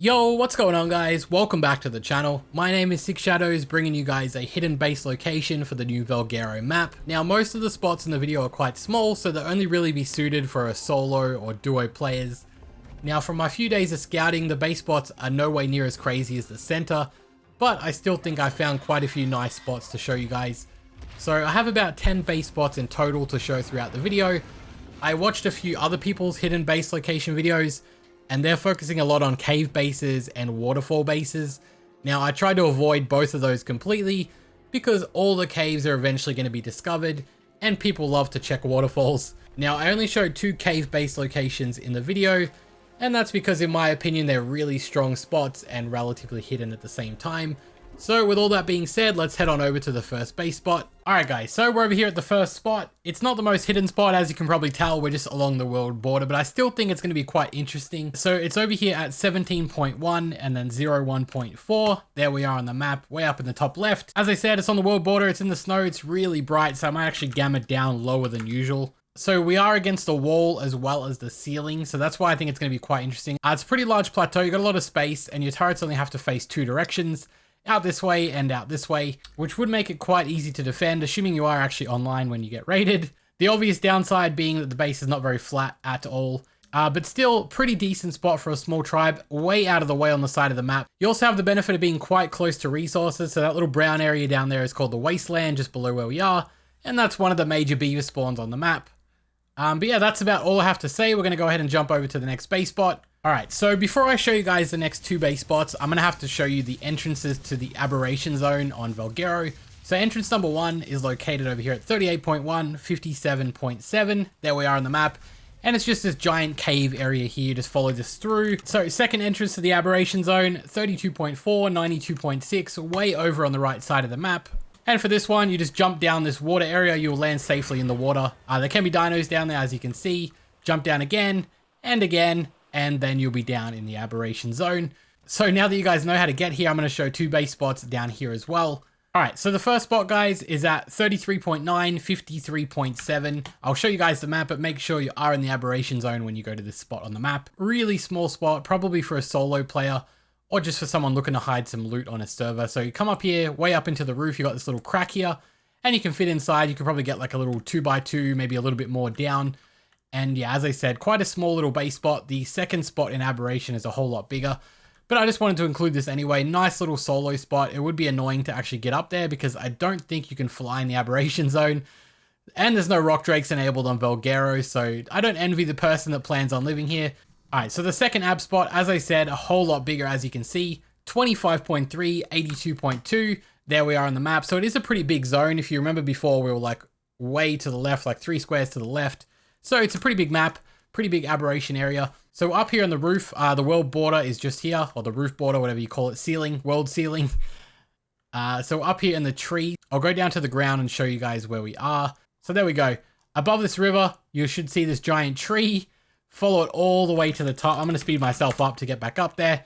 Yo, what's going on guys? Welcome back to the channel. My name is SixShadows, bringing you guys a hidden base location for the new VALGUERO map. Now most of the spots in the video are quite small, so they'll only really be suited for a solo or duo players. Now from my few days of scouting, the base spots are no way near as crazy as the center, but I still think I found quite a few nice spots to show you guys. So I have about 10 base spots in total to show throughout the video. I watched a few other people's hidden base location videos, and they're focusing a lot on cave bases and waterfall bases. Now I tried to avoid both of those completely because all the caves are eventually going to be discovered and people love to check waterfalls. Now I only showed 2 cave base locations in the video, and that's because in my opinion they're really strong spots and relatively hidden at the same time. So with all that being said, let's head on over to the first base spot. Alright guys, so we're over here at the first spot. It's not the most hidden spot, as you can probably tell, we're just along the world border, but I still think it's going to be quite interesting. So it's over here at 17.1 and then 01.4. There we are on the map, way up in the top left. As I said, it's on the world border, it's in the snow, it's really bright, so I might actually gamma down lower than usual. So we are against the wall as well as the ceiling, so that's why I think it's going to be quite interesting. It's a pretty large plateau, you got a lot of space, and your turrets only have to face 2 directions. Out this way and out this way, which would make it quite easy to defend, assuming you are actually online when you get raided. The obvious downside being that the base is not very flat at all, but still pretty decent spot for a small tribe, way out of the way on the side of the map. You also have the benefit of being quite close to resources, so that little brown area down there is called the wasteland, just below where we are, and that's one of the major beaver spawns on the map. But yeah, that's about all I have to say. We're going to go ahead and jump over to the next base spot. Alright, so before I show you guys the next 2 base spots, I'm going to have to show you the entrances to the Aberration zone on VALGUERO. So entrance number 1 is located over here at 38.1, 57.7. There we are on the map. And it's just this giant cave area here. Just follow this through. So second entrance to the Aberration zone, 32.4, 92.6, way over on the right side of the map. And for this one, you just jump down this water area. You'll land safely in the water. There can be dinos down there, as you can see. Jump down again and again, and then you'll be down in the Aberration zone. So now that you guys know how to get here, I'm going to show 2 base spots down here as well. Alright, so the first spot, guys, is at 33.9, 53.7. I'll show you guys the map, but make sure you are in the Aberration zone when you go to this spot on the map. Really small spot, probably for a solo player, or just for someone looking to hide some loot on a server. So you come up here, way up into the roof, you got this little crack here, and you can fit inside. You can probably get like a little 2x2, maybe a little bit more down. And yeah, as I said, quite a small little base spot. The second spot in Aberration is a whole lot bigger, but I just wanted to include this anyway. Nice little solo spot. It would be annoying to actually get up there because I don't think you can fly in the Aberration zone, and there's no rock drakes enabled on VALGUERO, so I don't envy the person that plans on living here. Alright, so the second ab spot, as I said, a whole lot bigger, as you can see, 25.3, 82.2. There we are on the map. So it is a pretty big zone. If you remember before, we were like way to the left, like 3 squares to the left. So it's a pretty big map, pretty big Aberration area. So up here on the roof, the world border is just here, or the roof border, whatever you call it, ceiling, world ceiling. So up here in the tree, I'll go down to the ground and show you guys where we are. So there we go. Above this river, you should see this giant tree. Follow it all the way to the top. I'm going to speed myself up to get back up there.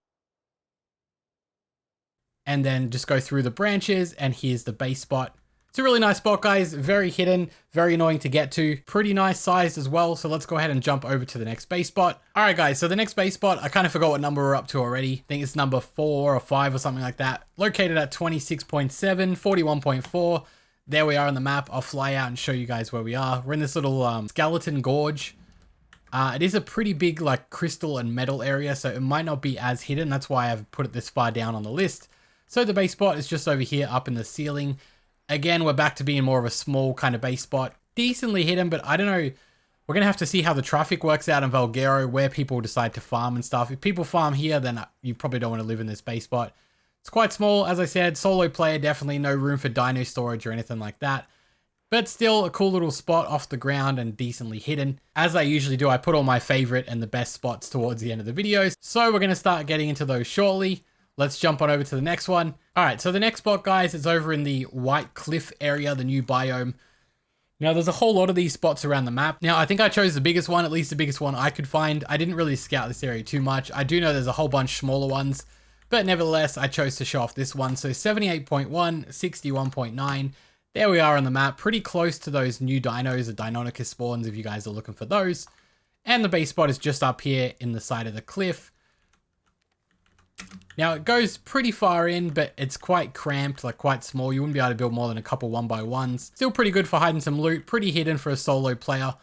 And then just go through the branches, and here's the base spot. It's a really nice spot, guys. Very hidden, very annoying to get to. Pretty nice sized as well. So let's go ahead and jump over to the next base spot. All right, guys. So the next base spot, I kind of forgot what number we're up to already. I think it's number 4 or 5 or something like that. Located at 26.7, 41.4. There we are on the map. I'll fly out and show you guys where we are. We're in this little skeleton gorge. It is a pretty big like crystal and metal area, so it might not be as hidden. That's why I've put it this far down on the list. So the base spot is just over here up in the ceiling. Again, we're back to being more of a small kind of base spot. Decently hidden, but I don't know. We're going to have to see how the traffic works out in VALGUERO, where people decide to farm and stuff. If people farm here, then you probably don't want to live in this base spot. It's quite small, as I said. Solo player, definitely no room for dino storage or anything like that. But still a cool little spot off the ground and decently hidden. As I usually do, I put all my favorite and the best spots towards the end of the videos. So we're going to start getting into those shortly. Let's jump on over to the next one. All right, so the next spot, guys, is over in the White Cliff area, the new biome. Now, there's a whole lot of these spots around the map. Now, I think I chose the biggest one, at least the biggest one I could find. I didn't really scout this area too much. I do know there's a whole bunch smaller ones, but nevertheless, I chose to show off this one. So 78.1, 61.9. There we are on the map, pretty close to those new dinos, the Deinonychus spawns, if you guys are looking for those. And the base spot is just up here in the side of the cliff. Now it goes pretty far in, but it's quite cramped, like quite small. You wouldn't be able to build more than a couple 1x1s. Still pretty good for hiding some loot, pretty hidden for a solo player.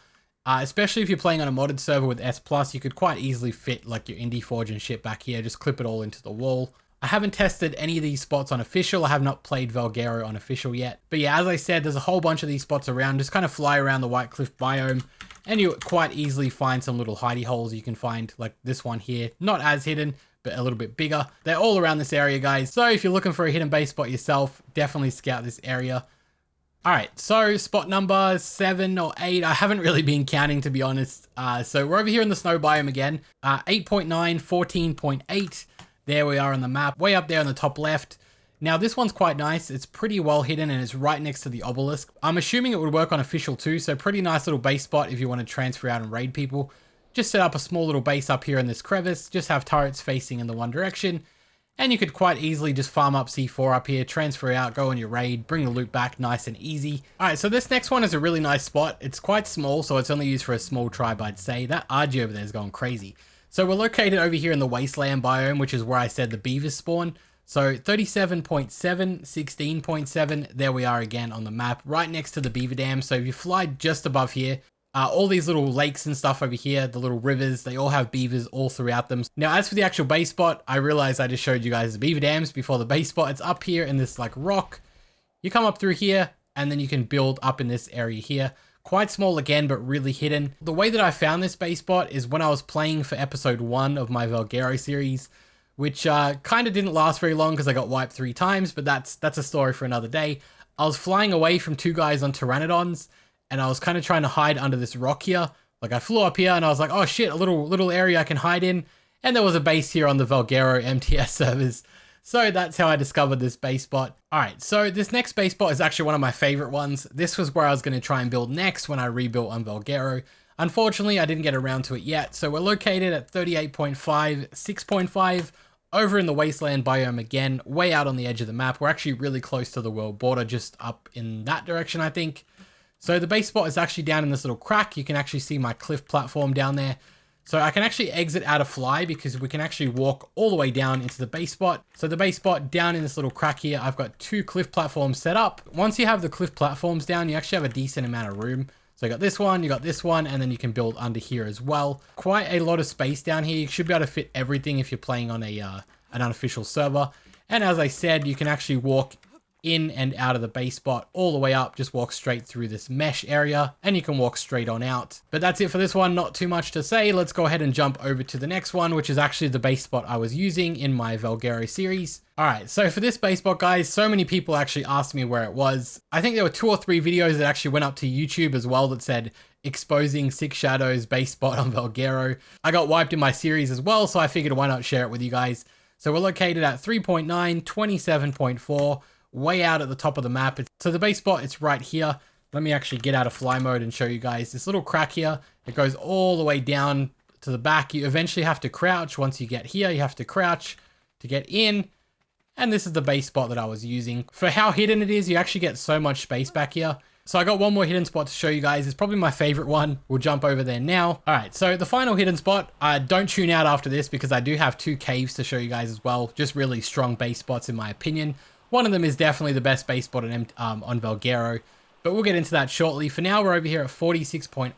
Especially if you're playing on a modded server with S+, you could quite easily fit like your Indie Forge and shit back here, just clip it all into the wall. I haven't tested any of these spots on official. I have not played VALGUERO on official yet. But yeah, as I said, there's a whole bunch of these spots around. Just kind of fly around the White Cliff biome and you quite easily find some little hidey holes. You can find like this one here, not as hidden, but a little bit bigger. They're all around this area, guys. So if you're looking for a hidden base spot yourself, definitely scout this area. All right, so spot number 7 or 8, I haven't really been counting, to be honest. So we're over here in the snow biome again, 8.9, 14.8. There we are on the map, way up there on the top left. Now this one's quite nice. It's pretty well hidden and it's right next to the obelisk. I'm assuming it would work on official too, so pretty nice little base spot if you want to transfer out and raid people. Just set up a small little base up here in this crevice, just have turrets facing in the one direction. And you could quite easily just farm up C4 up here, transfer out, go on your raid, bring the loot back nice and easy. All right, so this next one is a really nice spot. It's quite small, so it's only used for a small tribe, I'd say. That RG over there is going crazy. So we're located over here in the wasteland biome, which is where I said the beavers spawn. So 37.7, 16.7, there we are again on the map, right next to the beaver dam. So if you fly just above here, all these little lakes and stuff over here, the little rivers, they all have beavers all throughout them. Now, as for the actual base spot, I realized I just showed you guys the beaver dams before the base spot. It's up here in this like rock. You come up through here and then you can build up in this area here. Quite small again, but really hidden. The way that I found this base spot is when I was playing for episode 1 of my VALGUERO series, which kind of didn't last very long because I got wiped 3 times, but that's a story for another day. I was flying away from 2 guys on pteranodons, and I was kind of trying to hide under this rock here. Like I flew up here and I was like, oh shit, a little area I can hide in. And there was a base here on the VALGUERO MTS servers. So that's how I discovered this base spot. All right, so this next base spot is actually one of my favorite ones. This was where I was going to try and build next when I rebuilt on VALGUERO. Unfortunately, I didn't get around to it yet. So we're located at 38.5, 6.5, over in the wasteland biome again, way out on the edge of the map. We're actually really close to the world border, just up in that direction, I think. So the base spot is actually down in this little crack. You can actually see my cliff platform down there. So I can actually exit out of fly because we can actually walk all the way down into the base spot. So the base spot down in this little crack here, I've got 2 cliff platforms set up. Once you have the cliff platforms down, you actually have a decent amount of room. So you got this one, and then you can build under here as well. Quite a lot of space down here. You should be able to fit everything if you're playing on an unofficial server. And as I said, you can actually walk in and out of the base spot all the way up. Just walk straight through this mesh area and you can walk straight on out. But that's it for this one. Not too much to say. Let's go ahead and jump over to the next one, which is actually the base spot I was using in my VALGUERO series. All right, so for this base spot, guys, so many people actually asked me where it was. I think there were 2 or 3 videos that actually went up to YouTube as well that said exposing SixShadows base spot on VALGUERO. I got wiped in my series as well, so I figured why not share it with you guys. So we're located at 3.9, 27.4, way out at the top of the map. So the base spot, it's right here. Let me actually get out of fly mode and show you guys this little crack here. It goes all the way down to the back. You eventually have to crouch. Once you get here, you have to crouch to get in. And this is the base spot that I was using. For how hidden it is, you actually get so much space back here. So I got one more hidden spot to show you guys. It's probably my favorite one. We'll jump over there now. All right, so the final hidden spot, don't tune out after this because I do have 2 caves to show you guys as well. Just really strong base spots in my opinion. One of them is definitely the best base spot on VALGUERO, but we'll get into that shortly. For now, we're over here at 46.8,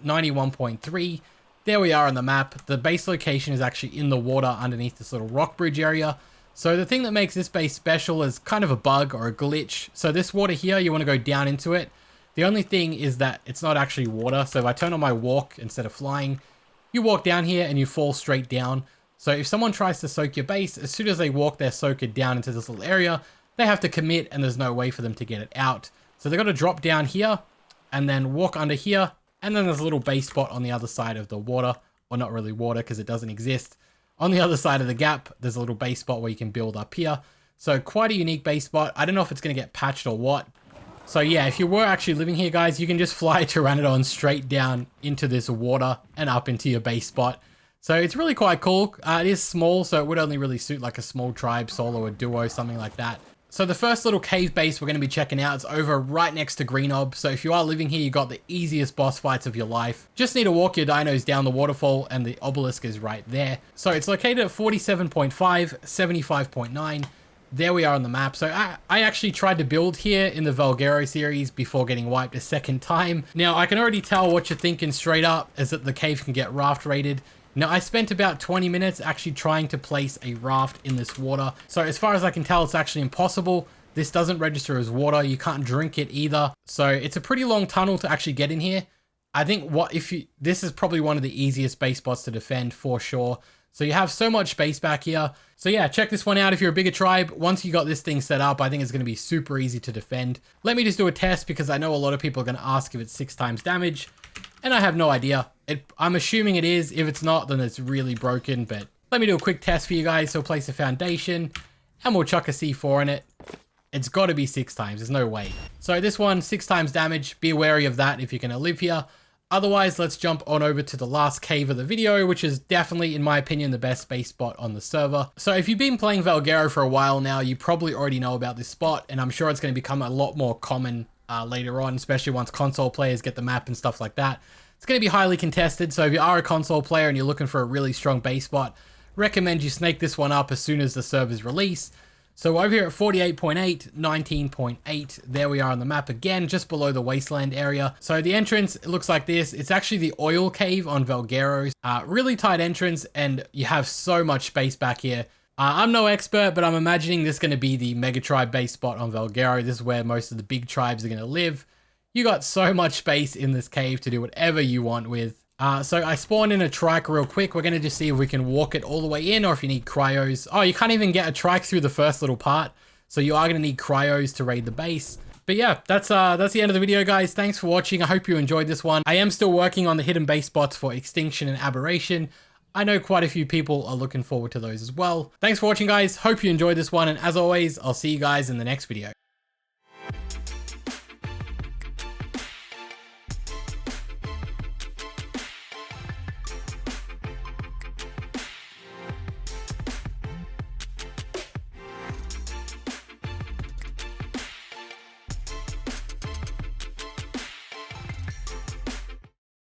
91.3. There we are on the map. The base location is actually in the water underneath this little rock bridge area. So the thing that makes this base special is kind of a bug or a glitch. So this water here, you want to go down into it. The only thing is that it's not actually water. So if I turn on my walk instead of flying, you walk down here and you fall straight down. So if someone tries to soak your base, as soon as they walk their soaker down into this little area, they have to commit and there's no way for them to get it out. So they've got to drop down here and then walk under here. And then there's a little base spot on the other side of the water, or not really water because it doesn't exist. On the other side of the gap, there's a little base spot where you can build up here. So quite a unique base spot. I don't know if it's going to get patched or what. So yeah, if you were actually living here, guys, you can just fly Pteranodon straight down into this water and up into your base spot. So it's really quite cool. It is small, so it would only really suit like a small tribe, solo or duo, something like that. So the first little cave base we're going to be checking out is over right next to Greenob. So if you are living here, you got the easiest boss fights of your life. Just need to walk your dinos down the waterfall and the obelisk is right there. So it's located at 47.5, 75.9. There we are on the map. So I actually tried to build here in the VALGUERO series before getting wiped a second time. Now I can already tell what you're thinking straight up is that the cave can get raft raided. Now, I spent about 20 minutes actually trying to place a raft in this water. So as far as I can tell, it's actually impossible. This doesn't register as water. You can't drink it either. So it's a pretty long tunnel to actually get in here. I think this is probably one of the easiest base spots to defend for sure. So you have so much space back here. So yeah, check this one out if you're a bigger tribe. Once you got this thing set up, I think it's going to be super easy to defend. Let me just do a test because I know a lot of people are going to ask if it's 6 times damage. And I have no idea. I'm assuming it is. If it's not, then it's really broken. But let me do a quick test for you guys. So place a foundation and we'll chuck a C4 in it. It's got to be 6 times. There's no way. So this one, 6 times damage. Be wary of that if you're going to live here. Otherwise, let's jump on over to the last cave of the video, which is definitely, in my opinion, the best base spot on the server. So if you've been playing VALGUERO for a while now, you probably already know about this spot. And I'm sure it's going to become a lot more common later on, especially once console players get the map and stuff like that. It's going to be highly contested, so if you are a console player and you're looking for a really strong base spot, recommend you snake this one up as soon as the servers release. So over here at 48.8, 19.8, there we are on the map again, just below the wasteland area. So the entrance, it looks like this. It's actually the oil cave on VALGUERO. Really tight entrance, and you have so much space back here. I'm no expert, but I'm imagining this is going to be the mega tribe base spot on VALGUERO. This is where most of the big tribes are going to live. You got so much space in this cave to do whatever you want with. So I spawned in a trike real quick. We're going to just see if we can walk it all the way in or if you need cryos. Oh, you can't even get a trike through the first little part. So you are going to need cryos to raid the base. But yeah, that's the end of the video, guys. Thanks for watching. I hope you enjoyed this one. I am still working on the hidden base spots for Extinction and Aberration. I know quite a few people are looking forward to those as well. Thanks for watching, guys. Hope you enjoyed this one. And as always, I'll see you guys in the next video.